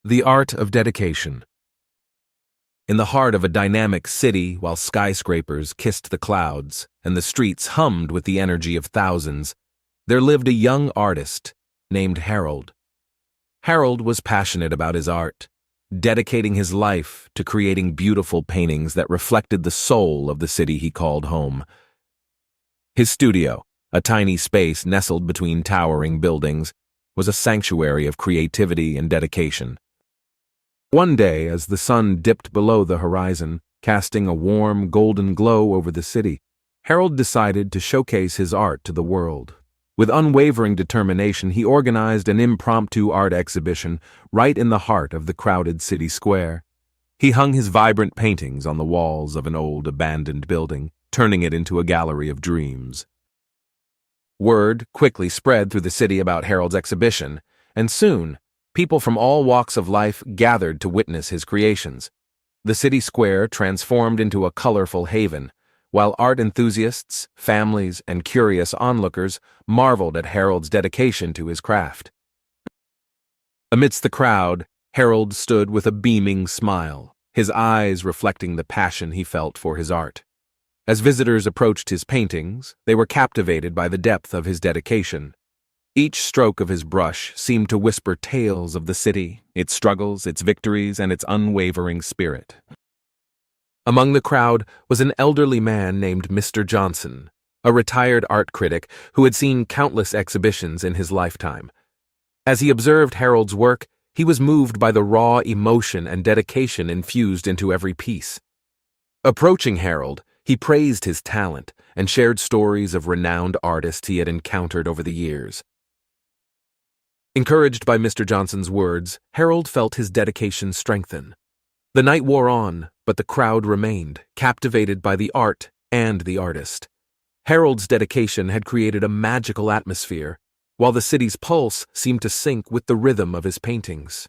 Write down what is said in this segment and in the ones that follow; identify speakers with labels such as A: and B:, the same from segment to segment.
A: The art of dedication. In the heart of a dynamic city, while skyscrapers kissed the clouds and the streets hummed with the energy of thousands, there lived a young artist named Harold. Harold was passionate about his art, dedicating his life to creating beautiful paintings that reflected the soul of the city he called home. His studio, a tiny space nestled between towering buildings, was a sanctuary of creativity and dedication. One day, as the sun dipped below the horizon, casting a warm, golden glow over the city, Harold decided to showcase his art to the world. With unwavering determination, he organized an impromptu art exhibition right in the heart of the crowded city square. He hung his vibrant paintings on the walls of an old, abandoned building, turning it into a gallery of dreams. Word quickly spread through the city about Harold's exhibition, and soon, people from all walks of life gathered to witness his creations. The city square transformed into a colorful haven, while art enthusiasts, families, and curious onlookers marveled at Harold's dedication to his craft. Amidst the crowd, Harold stood with a beaming smile, his eyes reflecting the passion he felt for his art. As visitors approached his paintings, they were captivated by the depth of his dedication. Each stroke of his brush seemed to whisper tales of the city, its struggles, its victories, and its unwavering spirit. Among the crowd was an elderly man named Mr. Johnson, a retired art critic who had seen countless exhibitions in his lifetime. As he observed Harold's work, he was moved by the raw emotion and dedication infused into every piece. Approaching Harold, he praised his talent and shared stories of renowned artists he had encountered over the years. Encouraged by Mr. Johnson's words, Harold felt his dedication strengthen. The night wore on, but the crowd remained, captivated by the art and the artist. Harold's dedication had created a magical atmosphere, while the city's pulse seemed to sync with the rhythm of his paintings.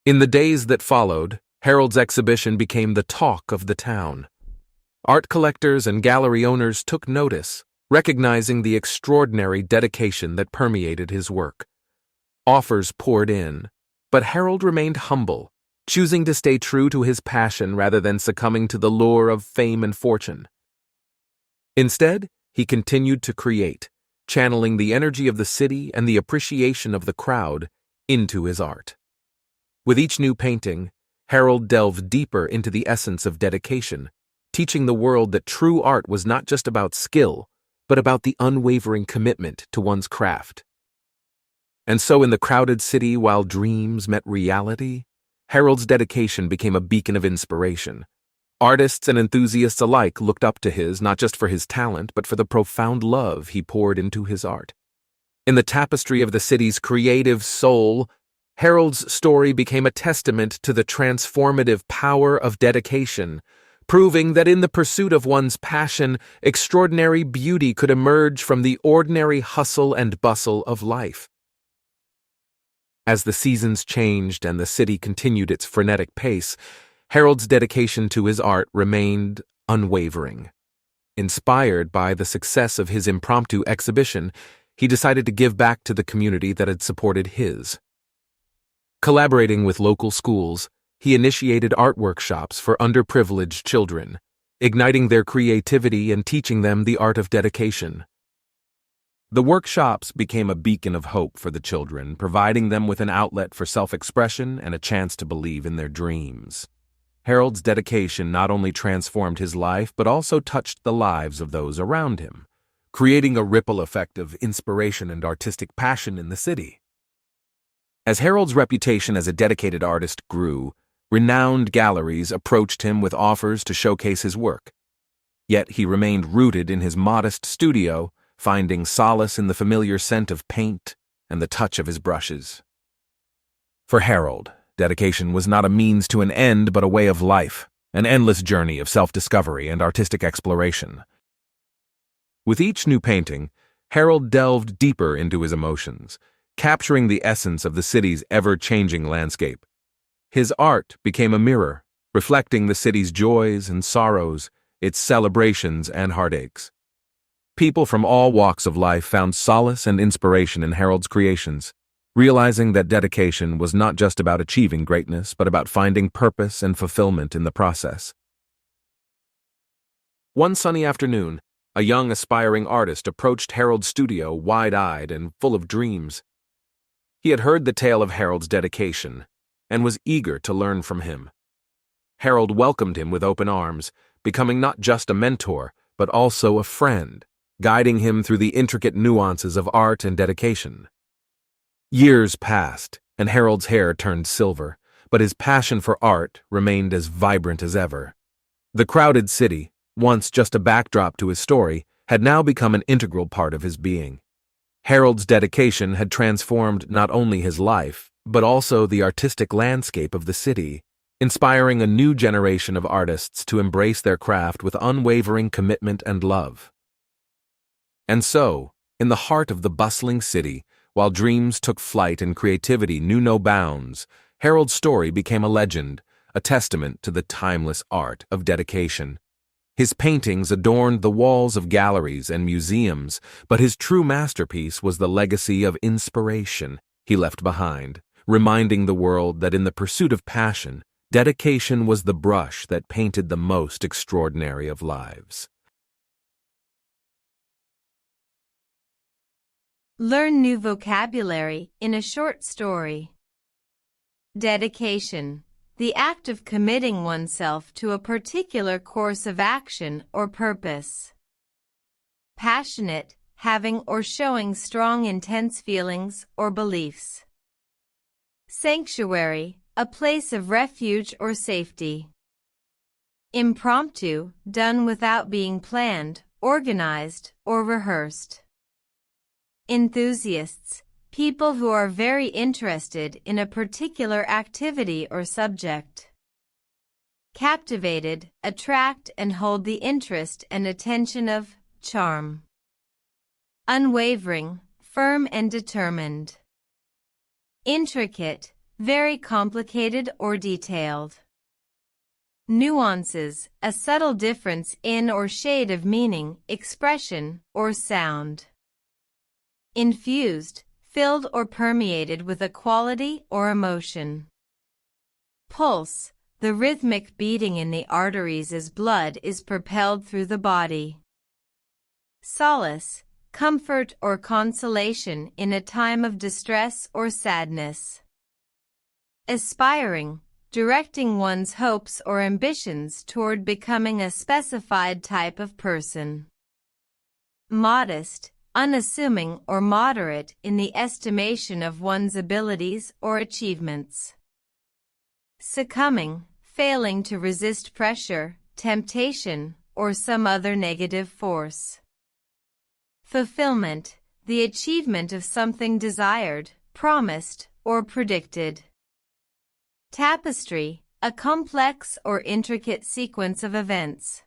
A: In the days that followed, Harold's exhibition became the talk of the town. Art collectors and gallery owners took notice, recognizing the extraordinary dedication that permeated his work. Offers poured in, but Harold remained humble, choosing to stay true to his passion rather than succumbing to the lure of fame and fortune. Instead, he continued to create, channeling the energy of the city and the appreciation of the crowd into his art. With each new painting, Harold delved deeper into the essence of dedication, teaching the world that true art was not just about skill, but about the unwavering commitment to one's craft. And so in the crowded city, while dreams met reality, Harold's dedication became a beacon of inspiration. Artists and enthusiasts alike looked up to his, not just for his talent, but for the profound love he poured into his art. In the tapestry of the city's creative soul, Harold's story became a testament to the transformative power of dedication, proving that in the pursuit of one's passion, extraordinary beauty could emerge from the ordinary hustle and bustle of life. As the seasons changed and the city continued its frenetic pace, Harold's dedication to his art remained unwavering. Inspired by the success of his impromptu exhibition, he decided to give back to the community that had supported his. Collaborating with local schools, he initiated art workshops for underprivileged children, igniting their creativity and teaching them the art of dedication. The workshops became a beacon of hope for the children, providing them with an outlet for self-expression and a chance to believe in their dreams. Harold's dedication not only transformed his life but also touched the lives of those around him, creating a ripple effect of inspiration and artistic passion in the city. As Harold's reputation as a dedicated artist grew, renowned galleries approached him with offers to showcase his work. Yet he remained rooted in his modest studio, finding solace in the familiar scent of paint and the touch of his brushes. For Harold, dedication was not a means to an end but a way of life, an endless journey of self-discovery and artistic exploration. With each new painting, Harold delved deeper into his emotions, capturing the essence of the city's ever-changing landscape. His art became a mirror, reflecting the city's joys and sorrows, its celebrations and heartaches. People from all walks of life found solace and inspiration in Harold's creations, realizing that dedication was not just about achieving greatness, but about finding purpose and fulfillment in the process. One sunny afternoon, a young aspiring artist approached Harold's studio wide-eyed and full of dreams. He had heard the tale of Harold's dedication and was eager to learn from him. Harold welcomed him with open arms, becoming not just a mentor, but also a friend, guiding him through the intricate nuances of art and dedication. Years passed, and Harold's hair turned silver, but his passion for art remained as vibrant as ever. The crowded city, once just a backdrop to his story, had now become an integral part of his being. Harold's dedication had transformed not only his life, but also the artistic landscape of the city, inspiring a new generation of artists to embrace their craft with unwavering commitment and love. And so, in the heart of the bustling city, while dreams took flight and creativity knew no bounds, Harold's story became a legend, a testament to the timeless art of dedication. His paintings adorned the walls of galleries and museums, but his true masterpiece was the legacy of inspiration he left behind, reminding the world that in the pursuit of passion, dedication was the brush that painted the most extraordinary of lives.
B: Learn new vocabulary in a short story. Dedication. The act of committing oneself to a particular course of action or purpose. Passionate, having or showing strong intense feelings or beliefs. Sanctuary, a place of refuge or safety. Impromptu, done without being planned, organized, or rehearsed. Enthusiasts, people who are very interested in a particular activity or subject. Captivated, attract and hold the interest and attention of, charm. Unwavering, firm and determined. Intricate, very complicated or detailed. Nuances, a subtle difference in or shade of meaning, expression, or sound. Infused, filled or permeated with a quality or emotion. Pulse, the rhythmic beating in the arteries as blood is propelled through the body. Solace, comfort or consolation in a time of distress or sadness. Aspiring, directing one's hopes or ambitions toward becoming a specified type of person. Modest, unassuming or moderate in the estimation of one's abilities or achievements. Succumbing, failing to resist pressure, temptation, or some other negative force. Fulfillment, the achievement of something desired, promised, or predicted. Tapestry, a complex or intricate sequence of events.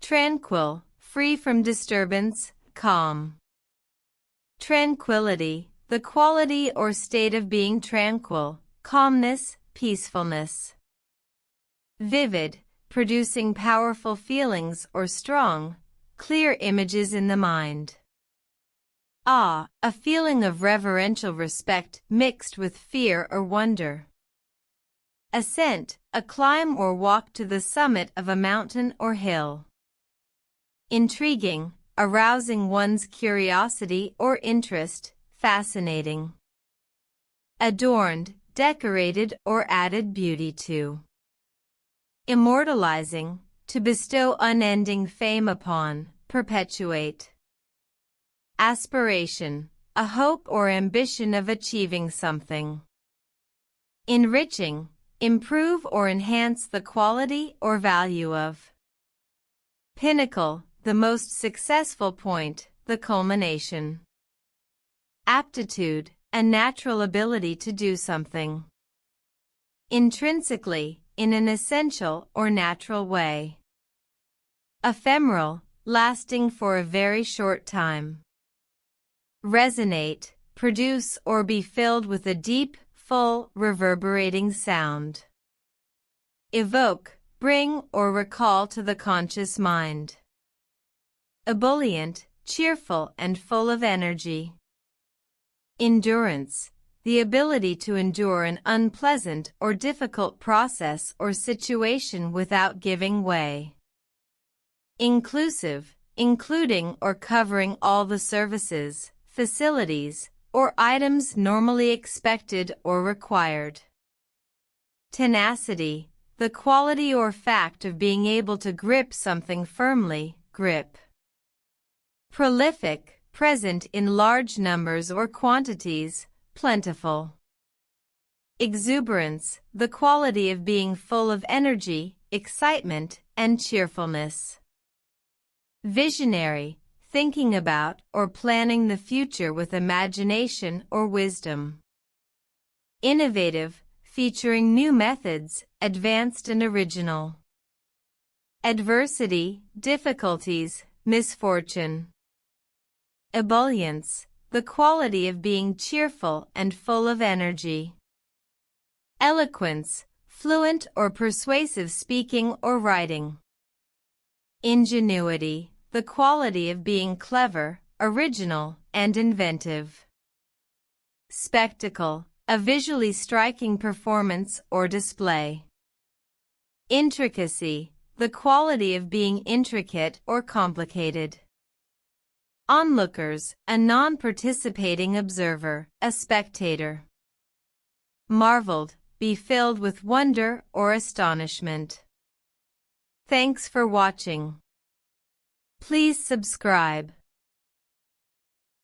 B: Tranquil, free from disturbance, calm. Tranquility, the quality or state of being tranquil, calmness, peacefulness. Vivid, producing powerful feelings or strong, clear images in the mind. Awe, a feeling of reverential respect mixed with fear or wonder. Ascent, a climb or walk to the summit of a mountain or hill. Intriguing, arousing one's curiosity or interest, fascinating. Adorned, decorated or added beauty to. Immortalizing, to bestow unending fame upon, perpetuate. Aspiration, a hope or ambition of achieving something. Enriching, improve or enhance the quality or value of. Pinnacle, the most successful point, the culmination. Aptitude, a natural ability to do something. Intrinsically, in an essential or natural way. Ephemeral, lasting for a very short time. Resonate, produce or be filled with a deep, full, reverberating sound. Evoke, bring or recall to the conscious mind. Ebullient, cheerful and full of energy. Endurance, the ability to endure an unpleasant or difficult process or situation without giving way. Inclusive, including or covering all the services, facilities, or items normally expected or required. Tenacity, the quality or fact of being able to grip something firmly, grip. Prolific, present in large numbers or quantities, plentiful. Exuberance, the quality of being full of energy, excitement, and cheerfulness. Visionary, thinking about or planning the future with imagination or wisdom. Innovative, featuring new methods, advanced and original. Adversity, difficulties, misfortune. Ebullience, the quality of being cheerful and full of energy. Eloquence, fluent or persuasive speaking or writing. Ingenuity, the quality of being clever, original, and inventive. Spectacle, a visually striking performance or display. Intricacy, the quality of being intricate or complicated. Onlookers, a non-participating observer, a spectator. Marveled, be filled with wonder or astonishment. Thanks for watching. Please subscribe.